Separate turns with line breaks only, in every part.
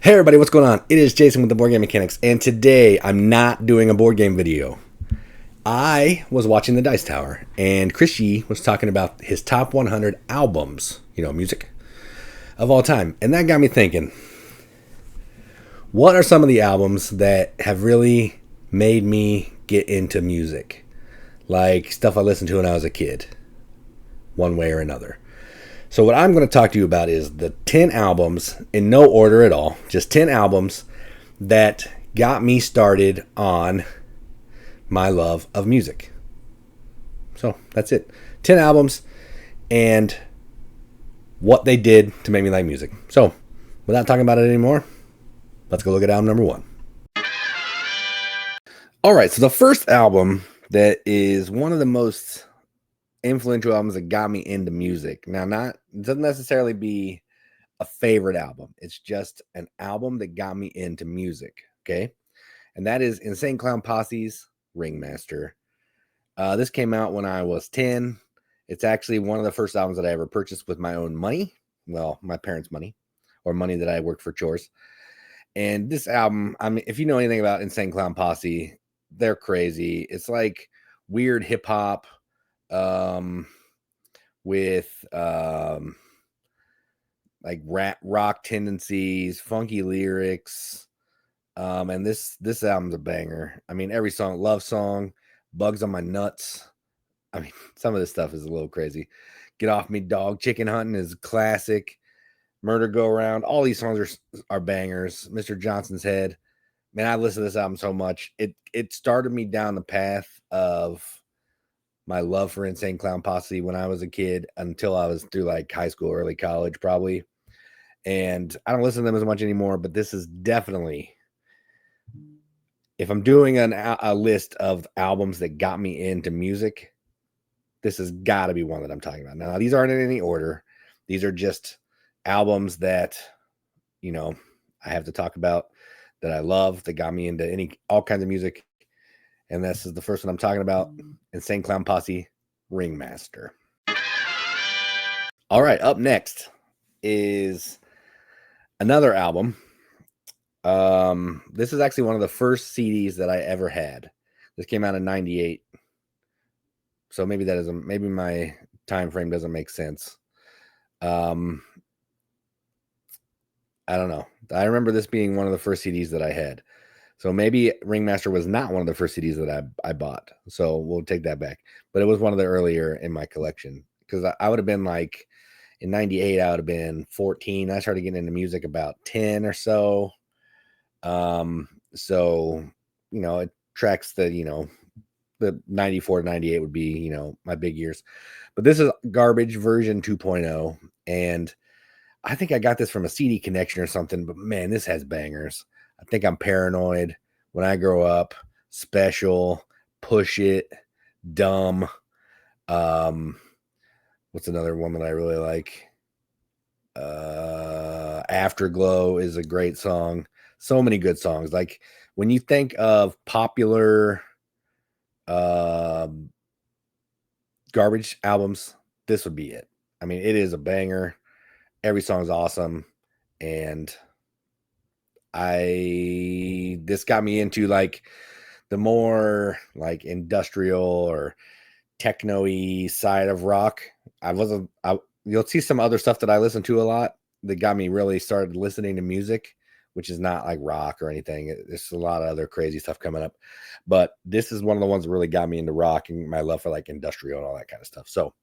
Hey everybody, what's going on? It is Jason with the Board Game Mechanics, and today I'm not doing a board game video. I was watching the Dice Tower, and Chrissy was talking about his top 100 albums, music, of all time. And that got me thinking, what are some of the albums that have really made me get into music? Like stuff I listened to when I was a kid, one way or another. So what I'm going to talk to you about is the 10 albums, in no order at all, just 10 albums that got me started on my love of music. So that's it. 10 albums and what they did to make me like music. So without talking about it anymore, let's go look at album number 1. All right, so the first album that is one of the most influential albums that got me into music. Now, it doesn't necessarily be a favorite album. It's just an album that got me into music. Okay. And that is Insane Clown Posse's Ringmaster. This came out when I was 10. It's actually one of the first albums that I ever purchased with my own money. Well, my parents' money or money that I worked for chores. And this album, I mean, if you know anything about Insane Clown Posse, they're crazy. It's like weird hip hop with like rock tendencies, funky lyrics. And this album's a banger. I mean, every song, Love Song, Bugs on My Nuts. I mean, some of this stuff is a little crazy. Get Off Me Dog, Chicken Hunting is classic. Murder Go Around, all these songs are bangers. Mr. Johnson's Head. Man, I listen to this album so much. It started me down the path of my love for Insane Clown Posse when I was a kid until I was through like high school, early college, probably. And I don't listen to them as much anymore, but this is definitely, if I'm doing a list of albums that got me into music, this has got to be one that I'm talking about. Now, these aren't in any order. These are just albums that, I have to talk about that I love, that got me into all kinds of music. And this is the first one I'm talking about, Insane Clown Posse, Ringmaster. All right, up next is another album. This is actually one of the first CDs that I ever had. This came out in 98. So maybe my time frame doesn't make sense. I don't know. I remember this being one of the first CDs that I had. So maybe Ringmaster was not one of the first CDs that I bought. So we'll take that back. But it was one of the earlier in my collection. Because I would have been like, in 98, I would have been 14. I started getting into music about 10 or so. So, it tracks the 94 to 98 would be, my big years. But this is Garbage version 2.0. And I think I got this from a CD connection or something. But man, this has bangers. I think I'm Paranoid, When I Grow Up, Special, Push It, Dumb. What's another one that I really like? Afterglow is a great song. So many good songs. Like when you think of popular Garbage albums, this would be it. I mean, it is a banger. Every song's awesome. And this got me into like the more like industrial or techno-y side of rock. You'll see some other stuff that I listen to a lot that got me really started listening to music, which is not like rock or anything. There's a lot of other crazy stuff coming up, but this is one of the ones that really got me into rock and my love for like industrial and all that kind of stuff. So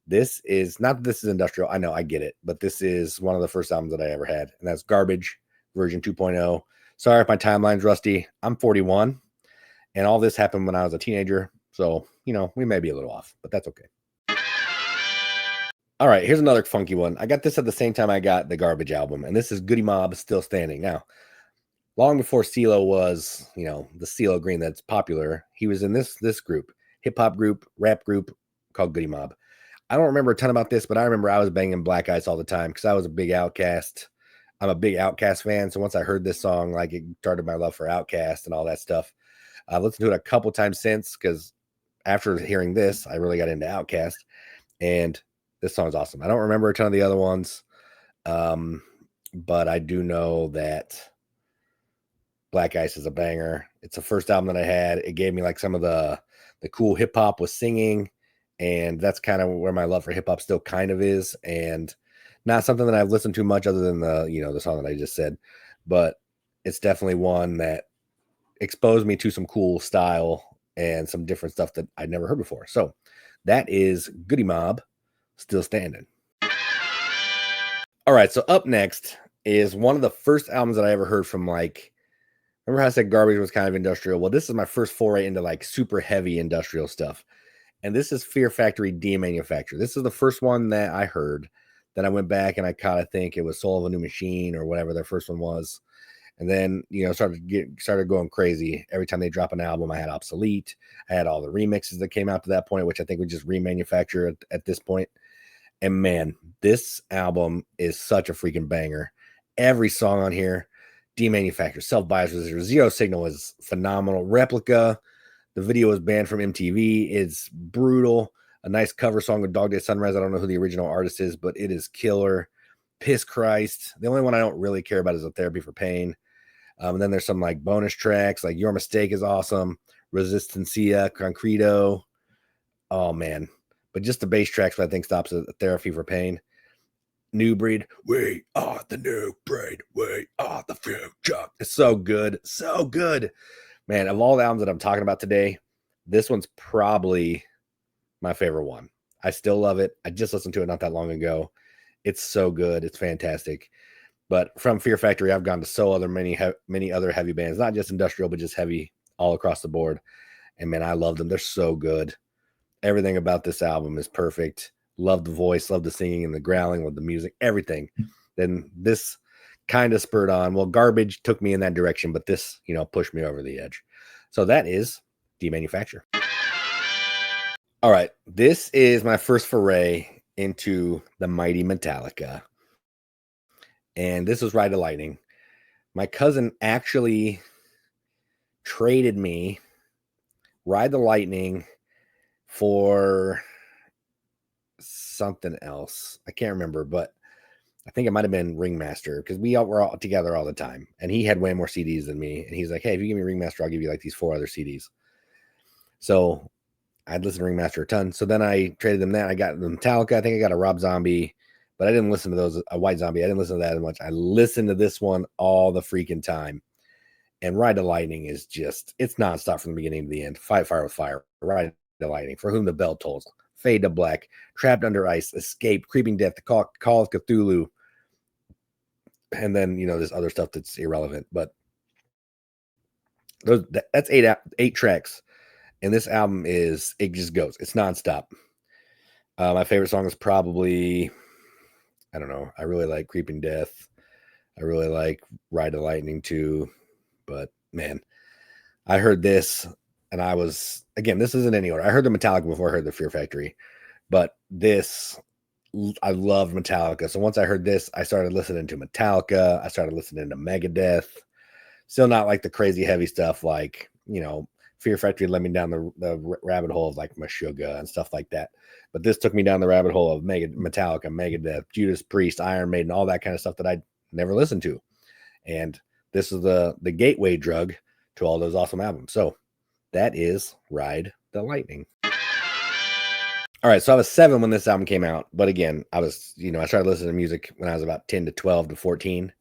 this is industrial. I know, I get it, but this is one of the first albums that I ever had, and that's Garbage version 2.0. Sorry if my timeline's rusty. I'm 41, and all this happened when I was a teenager. So, we may be a little off, but that's okay. All right, here's another funky one. I got this at the same time I got the Garbage album, and this is Goody Mob, Still Standing. Now, long before CeeLo was, the CeeLo Green that's popular, he was in this group, hip-hop group, rap group called Goody Mob. I don't remember a ton about this, but I remember I was banging Black Ice all the time because I was a big Outkast. I'm a big Outkast fan, so once I heard this song, like it started my love for Outkast and all that stuff. I've listened to it a couple times since because after hearing this, I really got into Outkast, and this song's awesome. I don't remember a ton of the other ones. but I do know that Black Ice is a banger. It's the first album that I had. It gave me like some of the cool hip hop with singing, and that's kind of where my love for hip hop still kind of is, and not something that I've listened to much other than the song that I just said, but it's definitely one that exposed me to some cool style and some different stuff that I'd never heard before. So that is Goody Mob, Still Standing. All right, so up next is one of the first albums that I ever heard from, like, remember how I said Garbage was kind of industrial? Well, this is my first foray into like super heavy industrial stuff. And this is Fear Factory Demanufacture. This is the first one that I heard. Then I went back and I kind of think it was Soul of a New Machine or whatever their first one was. And then, started going crazy. Every time they drop an album, I had Obsolete. I had all the remixes that came out to that point, which I think we just remanufacture at this point. And man, this album is such a freaking banger. Every song on here, Demanufacture, Self-Bias Resistor, Zero Signal is phenomenal. Replica, the video was banned from MTV. It's brutal. A nice cover song with Dog Day Sunrise. I don't know who the original artist is, but it is killer. Piss Christ. The only one I don't really care about is A Therapy for Pain. And then there's some like bonus tracks, like Your Mistake is awesome. Resistencia, Concreto. Oh man. But just the bass tracks, I think, stops at Therapy for Pain. New Breed. We are the new breed. We are the future. It's so good. So good. Man, of all the albums that I'm talking about today, this one's probably my favorite one. I still love it. I just listened to it not that long ago. It's so good. It's fantastic. But from Fear Factory, I've gone to many other heavy bands, not just industrial, but just heavy all across the board. And man, I love them. They're so good. Everything about this album is perfect. Love the voice, love the singing and the growling with the music, everything. Then this kind of spurred on. Well, Garbage took me in that direction, but this, pushed me over the edge. So that is Demanufacture. All right. This is my first foray into the mighty Metallica. And this was Ride the Lightning. My cousin actually traded me Ride the Lightning for something else. I can't remember, but I think it might have been Ringmaster, because we were all together all the time. And he had way more CDs than me. And he's like, hey, if you give me Ringmaster, I'll give you like these 4 other CDs. So I'd listen to Ringmaster a ton. So then I traded them that. I got the Metallica. I think I got a Rob Zombie, but I didn't listen to those. A White Zombie. I didn't listen to that as much. I listened to this one all the freaking time. And Ride the Lightning is just, it's nonstop from the beginning to the end. Fight Fire with Fire. Ride the Lightning. For Whom the Bell Tolls. Fade to Black. Trapped Under Ice. Escape. Creeping Death. The Call of Cthulhu. And then, there's other stuff that's irrelevant. But that's 8 tracks. And this album it just goes. It's nonstop. My favorite song is probably, I don't know. I really like Creeping Death. I really like Ride the Lightning too. But man, I heard this and I was, again, this isn't any order. I heard the Metallica before I heard the Fear Factory. But this, I love Metallica. So once I heard this, I started listening to Metallica. I started listening to Megadeth. Still not like the crazy heavy stuff like, Fear Factory led me down the rabbit hole of like Meshuggah and stuff like that. But this took me down the rabbit hole of Metallica, Megadeth, Judas Priest, Iron Maiden, all that kind of stuff that I'd never listened to. And this is the gateway drug to all those awesome albums. So that is Ride the Lightning. All right, so I was 7 when this album came out. But again, I started listening to music when I was about 10 to 12 to 14.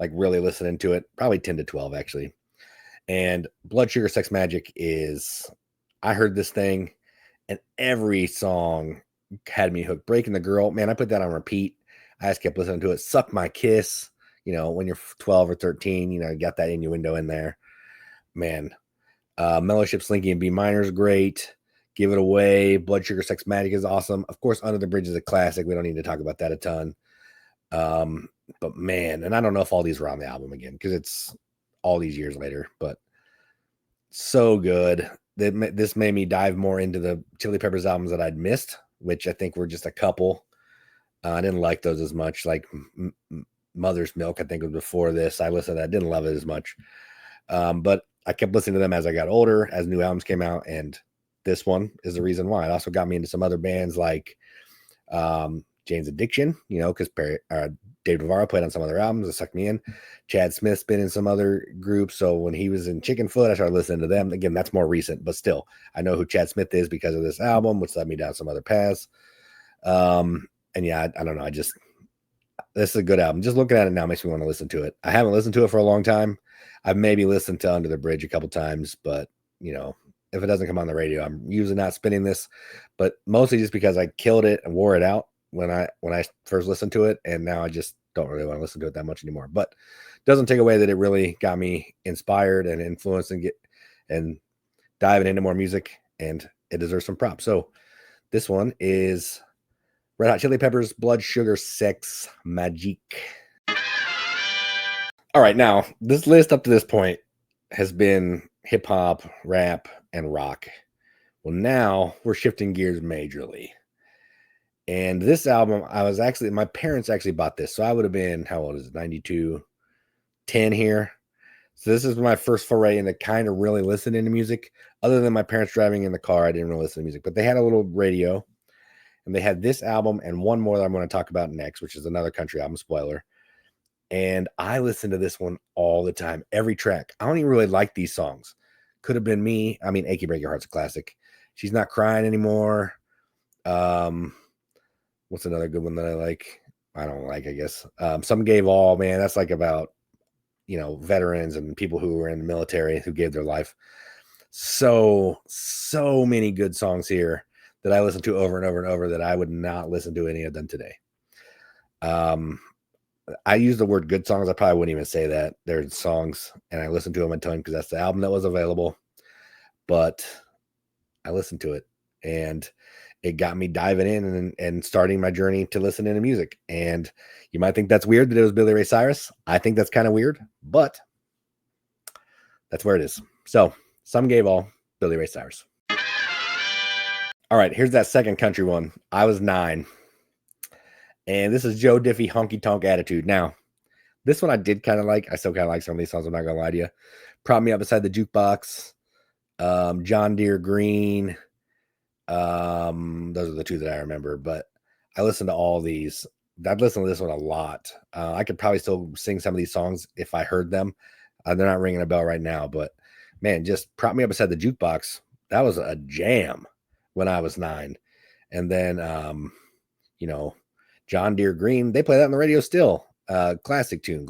Like really listening to it, probably 10 to 12 actually. And Blood Sugar Sex Magic I heard this thing and every song had me hooked. Breaking the Girl, man, I put that on repeat. I just kept listening to it. Suck My Kiss, when you're 12 or 13, you got that innuendo in there. Man, Mellowship Slinky and B minor is great. Give It Away, Blood Sugar Sex Magic is awesome. Of course, Under the Bridge is a classic. We don't need to talk about that a ton. But man, and I don't know if all these were on the album again, because it's all these years later, but so good. This made me dive more into the Chili Peppers albums that I'd missed, which I think were just a couple. I didn't like those as much. Like Mother's Milk, I think was before this. I listened to that. I didn't love it as much. But I kept listening to them as I got older, as new albums came out. And this one is the reason why. It also got me into some other bands like Jane's Addiction, because Dave Navarro played on some other albums that sucked me in. Chad Smith's been in some other groups. So when he was in Chickenfoot, I started listening to them. Again, that's more recent, but still, I know who Chad Smith is because of this album, which led me down some other paths. And yeah, I don't know. This is a good album. Just looking at it now makes me want to listen to it. I haven't listened to it for a long time. I've maybe listened to Under the Bridge a couple times, but if it doesn't come on the radio, I'm usually not spinning this, but mostly just because I killed it and wore it out when I first listened to it, and now I just don't really want to listen to it that much anymore. But it doesn't take away that it really got me inspired and influenced and diving into more music, and it deserves some props. So this one is Red Hot Chili Peppers, Blood Sugar Sex Magic. All right, now this list up to this point has been hip hop, rap, and rock. Well, now we're shifting gears majorly. And this album, my parents actually bought this. So I would have been, how old is it? 92, 10 here. So this is my first foray into kind of really listening to music. Other than my parents driving in the car, I didn't really listen to music. But they had a little radio. And they had this album and one more that I'm going to talk about next, which is another country album, spoiler. And I listened to this one all the time, every track. I don't even really like these songs. Could have been me. I mean, Achy Break Your Heart's a classic. She's Not Crying Anymore. What's another good one that I like? I don't like, I guess. Some Gave All, man. That's like about, veterans and people who were in the military who gave their life. So many good songs here that I listen to over and over and over that I would not listen to any of them today. I use the word good songs. I probably wouldn't even say that. They're songs, and I listen to them a ton because that's the album that was available. But I listened to it, and it got me diving in and starting my journey to listening to music. And you might think that's weird that it was Billy Ray Cyrus. I think that's kind of weird, but that's where it is. So, Some Gave All, Billy Ray Cyrus. All right, here's that second country one. I was 9. And this is Joe Diffie, Honky Tonk Attitude. Now, this one I did kind of like. I still kind of like some of these songs. I'm not going to lie to you. Prop Me Up Beside the Jukebox. John Deere Green. Those are the two that I remember. But I listened to all these. I'd listen to this one a lot. I could probably still sing some of these songs if I heard them. They're not ringing a bell right now. But, man, just Prop Me Up Beside the Jukebox. That was a jam when I was 9. And then, John Deere Green, they play that on the radio still. Classic tune.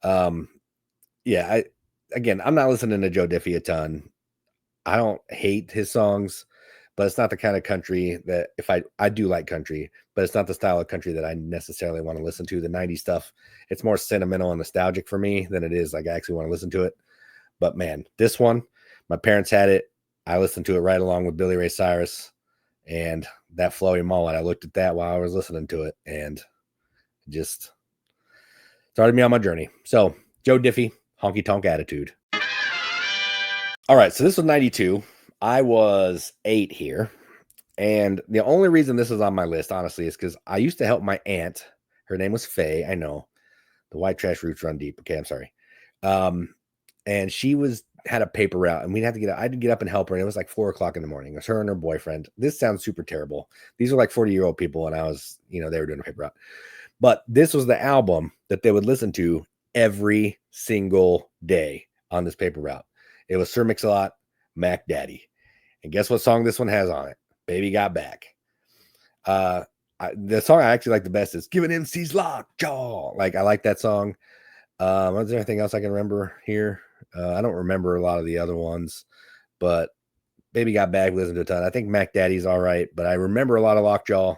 I'm not listening to Joe Diffie a ton. I don't hate his songs, but it's not the kind of country that I do like country, but it's not the style of country that I necessarily want to listen to. The 90s stuff, it's more sentimental and nostalgic for me than it is like I actually want to listen to it. But man, this one, my parents had it. I listened to it right along with Billy Ray Cyrus. And that flowy mullet, I looked at that while I was listening to it and just started me on my journey. So, Joe Diffie, Honky Tonk Attitude. All right, so this was 92. I was 8 here. And the only reason this is on my list, honestly, is because I used to help my aunt. Her name was Faye. I know. The white trash roots run deep. Okay, I'm sorry. And she had a paper route, and we'd have to get up. I had to get up and help her, and it was like 4:00 in the morning. It was her and her boyfriend. This sounds super terrible. These are like 40-year-old people, and I was, they were doing a paper route. But this was the album that they would listen to every single day on this paper route. It was Sir Mix-a-Lot, Mac Daddy. And guess what song this one has on it? Baby Got Back. The song I actually like the best is Giving MC's Lockjaw. Like, I like that song. Was there anything else I can remember here? I don't remember a lot of the other ones, but Baby Got Back, listened to a ton. I think Mac Daddy's all right, but I remember a lot of Lockjaw,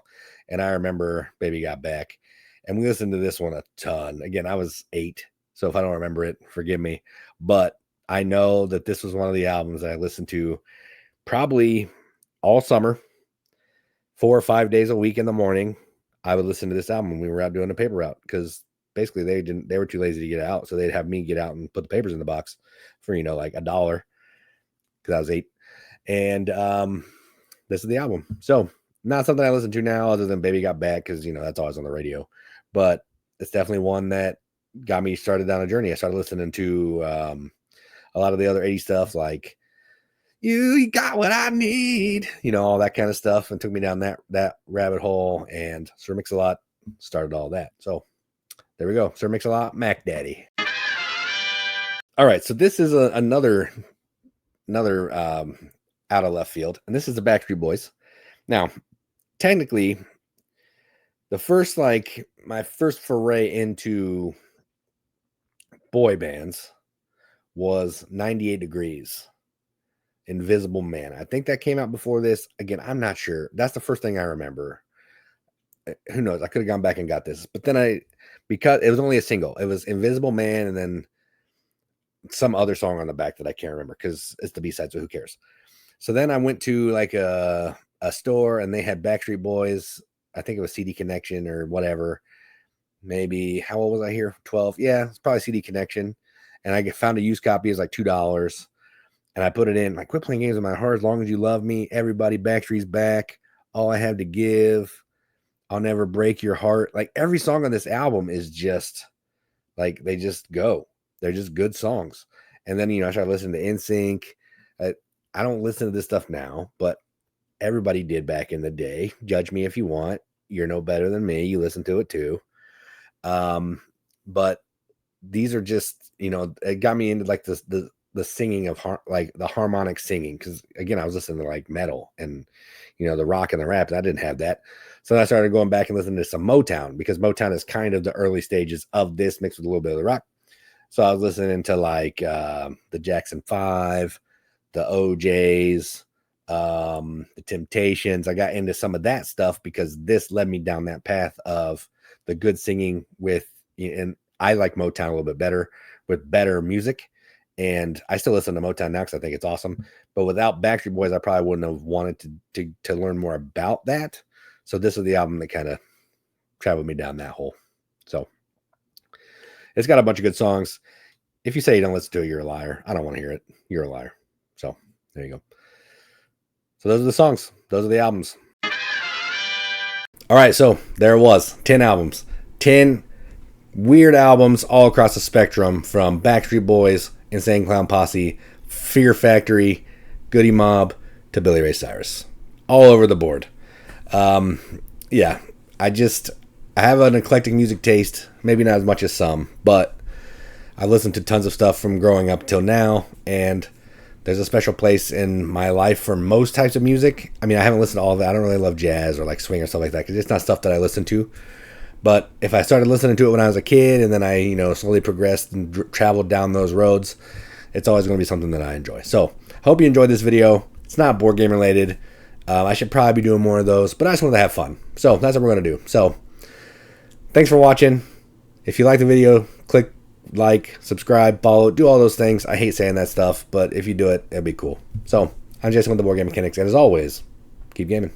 and I remember Baby Got Back. And we listened to this one a ton. Again, I was 8, so if I don't remember it, forgive me. But I know that this was one of the albums that I listened to probably all summer, 4 or 5 days a week in the morning. I would listen to this album when we were out doing a paper route because basically they were too lazy to get out. So they'd have me get out and put the papers in the box for, like $1 because I was 8. And this is the album. So not something I listen to now other than Baby Got Back because, that's always on the radio. But it's definitely one that got me started down a journey. I started listening to a lot of the other 80s stuff like You Got What I Need, all that kind of stuff, and took me down that rabbit hole. And Sir Mix-a-Lot, started all that. So there we go. Sir Mix-a-Lot, Mac Daddy. All right, so this is another out of left field, and this is the Backstreet Boys. Now, technically, the first my first foray into boy bands was 98 Degrees, Invisible Man. I think that came out before this. Again, I'm not sure. That's the first thing I remember. Who knows? I could have gone back and got this, but then because it was only a single. It was Invisible Man and then some other song on the back that I can't remember because it's the B-side, so who cares? So then I went to like a store and they had Backstreet Boys. I think it was CD Connection or whatever. Maybe, how old was I here? 12. Yeah, it's probably CD Connection. And I found a used copy. It was like $2. And I put it in, like, quit playing games with my heart as long as you love me. Everybody, Backstreet's back. All I have to give. I'll never break your heart. Like, every song on this album is just, like, they just go. They're just good songs. And then, I started listening to NSYNC. I don't listen to this stuff now, but everybody did back in the day. Judge me if you want. You're no better than me. You listen to it too. But these are just, it got me into like the singing of like the harmonic singing. Cause again, I was listening to like metal and, the rock and the rap, and I didn't have that. So I started going back and listening to some Motown because Motown is kind of the early stages of this mixed with a little bit of the rock. So I was listening to like, the Jackson 5, the OJs, the Temptations. I got into some of that stuff because this led me down that path of the good singing and I like Motown a little bit better with better music. And I still listen to Motown now because I think it's awesome. But without Backstreet Boys, I probably wouldn't have wanted to learn more about that. So this is the album that kind of traveled me down that hole. So it's got a bunch of good songs. If you say you don't listen to it, you're a liar. I don't want to hear it. You're a liar. So there you go. So those are the songs. Those are the albums. All right, so there it was. 10 albums. 10 weird albums all across the spectrum from Backstreet Boys, Insane Clown Posse, Fear Factory, Goody Mob, to Billy Ray Cyrus. All over the board. Yeah, I have an eclectic music taste. Maybe not as much as some, but I listened to tons of stuff from growing up till now, and there's a special place in my life for most types of music. I mean, I haven't listened to all of that. I don't really love jazz or like swing or stuff like that because it's not stuff that I listen to. But if I started listening to it when I was a kid and then I, slowly progressed and traveled down those roads, it's always going to be something that I enjoy. So, hope you enjoyed this video. It's not board game related. I should probably be doing more of those, but I just wanted to have fun. So, that's what we're going to do. So, thanks for watching. If you like the video, click like, subscribe, follow, do all those things. I hate saying that stuff, but if you do it, it'd be cool. So, I'm Jason with the Board Game Mechanics, and as always, keep gaming.